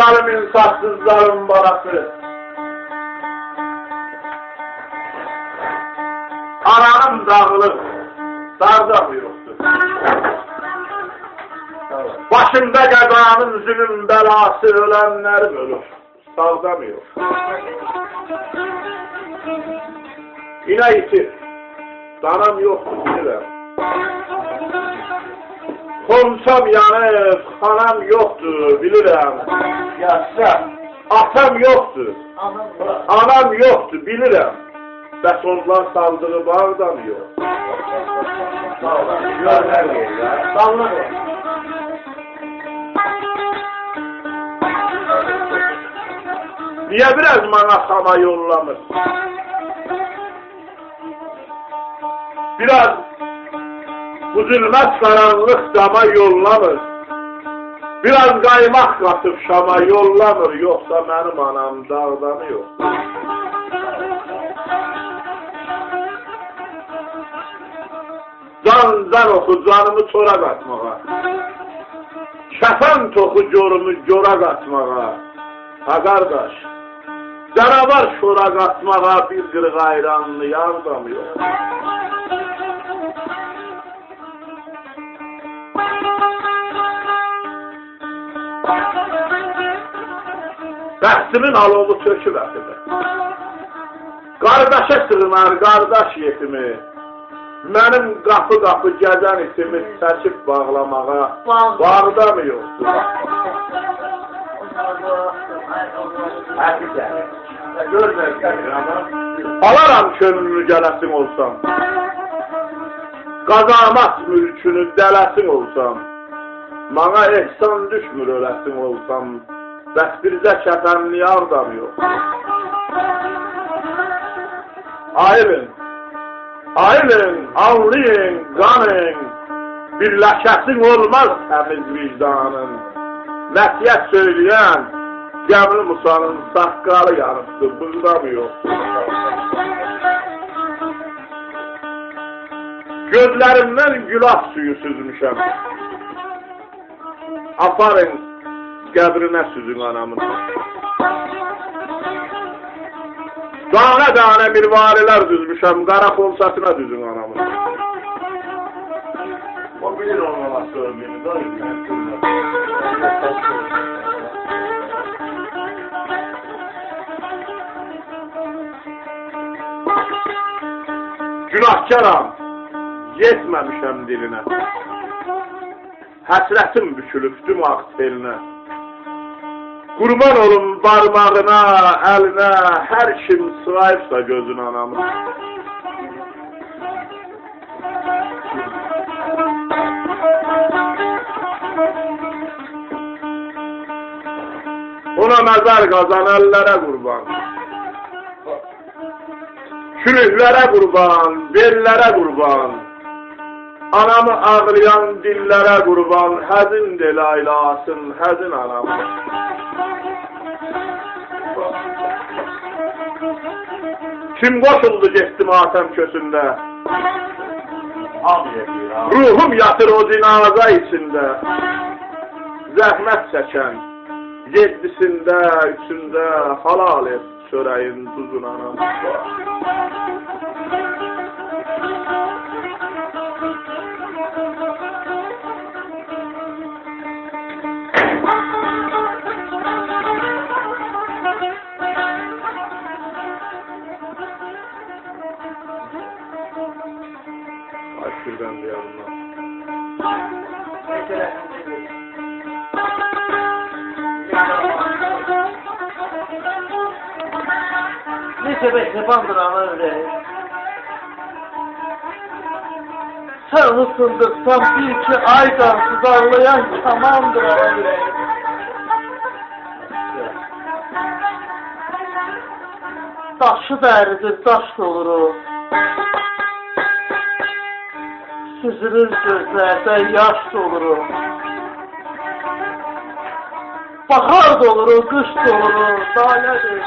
zalim insafsızların barası. Ananım dağılır, dardam yoktur. Başımda qəzanın zülüm belası, ölenler ölür, sağdam yok. Yine itir, danam yoktur bilirəm. Komşam yanır, xanam yoktur bilirəm. Yaşa. Atam yoktur, anam yoktur bilirəm. Bəs onlar saldığı bağdan yok. Görler ya. Sağlar ya. Niye biraz bana sana yollamır? Biraz bu zülmət karanlık dama yollamır. Biraz kaymak katıp şama yollamır. Yoksa benim anam dağdanıyor. Can oxu canımı çora qatmağa. Kəfən toxu corumu cora qatmağa. Ha qardaş, canavar şora qatmağa bir qırıq ayranlı yardım yox. Bəxtimin alovu töküb ətidir. Qardaşa sığınar qardaş yetimi. Mənim qapı gəzən itimi çəkib bağlamağa bağda mı yoxdur? Alaram könlünü gələsin olsam, qazamat mülkünü dələsin olsam, mana ehsan düşmür öləsin olsam, bəs birzə kəfənli yardam yox. Ayılın, anlayın, qanın, birləşəsin olmaz təmiz vicdanın. Nəsiyyət söyləyən, Cəmil Musanın saqqalı yanıqdır, bığda mı yoxdur? Gözlərimdən gülaf suyu süzmüşəm. Aparın, qəbrinə süzün anamın. Dana mirvarilər düzmüşəm, qara xolsatına düzün anamın. O bilir olmaması öldüğünü de Günahkaram, yetməmişəm dilinə. Həsrətim bükülübdüm ağ telinə. Qurban olum barmağına, əlinə, hər kim sığayıbsa gözün anamın. Ona məzar qazan əllərə qurban. Külüklərə qurban, bellərə qurban. Anamı ağlayan dillərə qurban, həzin de laylasın, həzin anam. Kim qoşuldu getdi matəm kösündə? Ruhum yatır o cinaza içində. Zəhmət çəkən, yeddisində, üçündə halal et çörəyin tuzun anam. Şuradan bir yandan. Neyse bandır ama öyle. Sen ısındırsan bir iki aydan sızarlayan tamamdır ama öyle. Daşı deridir, taş olur o. Süzülür gözlərdə yaş doluru. Bahar doluru, qış doluru, dalədir.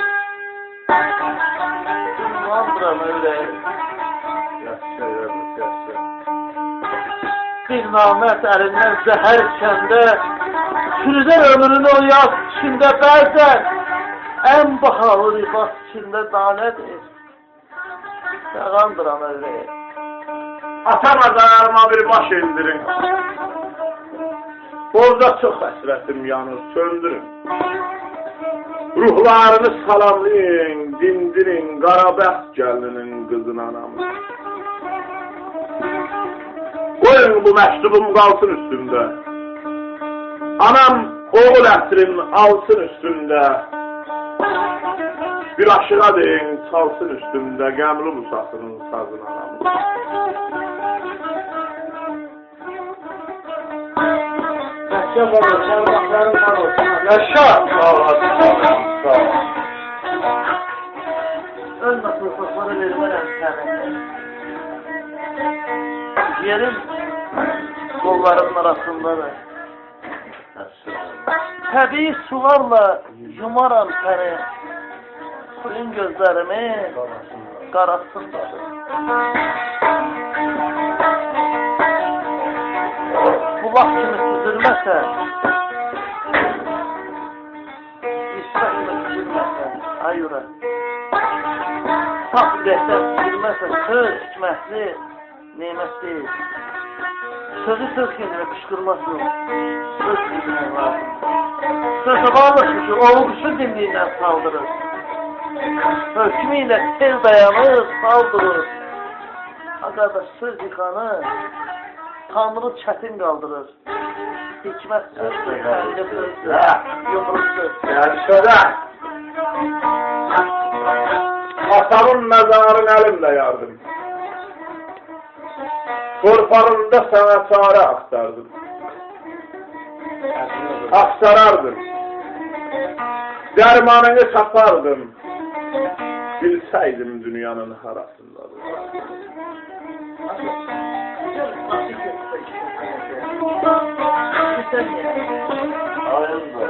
Ünvandıram öyle. Bir namət əlindən zəhər içəndə, sürüdən ömrünü o yaz içində bəzən ən bahalı libas içində danədir. Yağandıram övrəyə. Atam azarıma bir baş indirin. Orada çox həsrətim yanır, söndürün. Ruhlarını salamlayın, dindirin, qarabəxt gəlinin qızın anamı. Qoyun bu məktubum qalsın üstündə. Anam oğul ətrin alsın üstündə. Bir aşığa deyin, çalsın üstündə, qəmli musasının sazın anamı. Yaşa baba, şarmakların var olsun. Yaşa! Sağ olasın, sağ ol. Ölmə torpaqları vermərəm sənə. Yerim qollarımın arasındadır. Təbii sularla yumaram səni. Suyun gözlərimi qarasındadır. Bulaq kimi süzülməsə, İsrət kimi süzülməsə, ay ürə. Saf ürəkdən süzülməsə, söz hikmətli, nemət deyil. Sözü söz kendine kışkırmaz yok. Söz kendine var. Sözü bağlaşmış, olğusu dinliğinden saldırır. Hükmüyle tel dayanır, saldırır. Arkadaş söz yıkanır, Tanrı çətin qaldırır. Hikmət sözdür, səncə sözdür, yumruqdur. Yaşada! Atamın məzarın əlimlə yardım. Torpağında sana çare aktardım. Aktarardım. Dermanını sapardım. Bilseydim dünyanın harasındadır. Ayın da.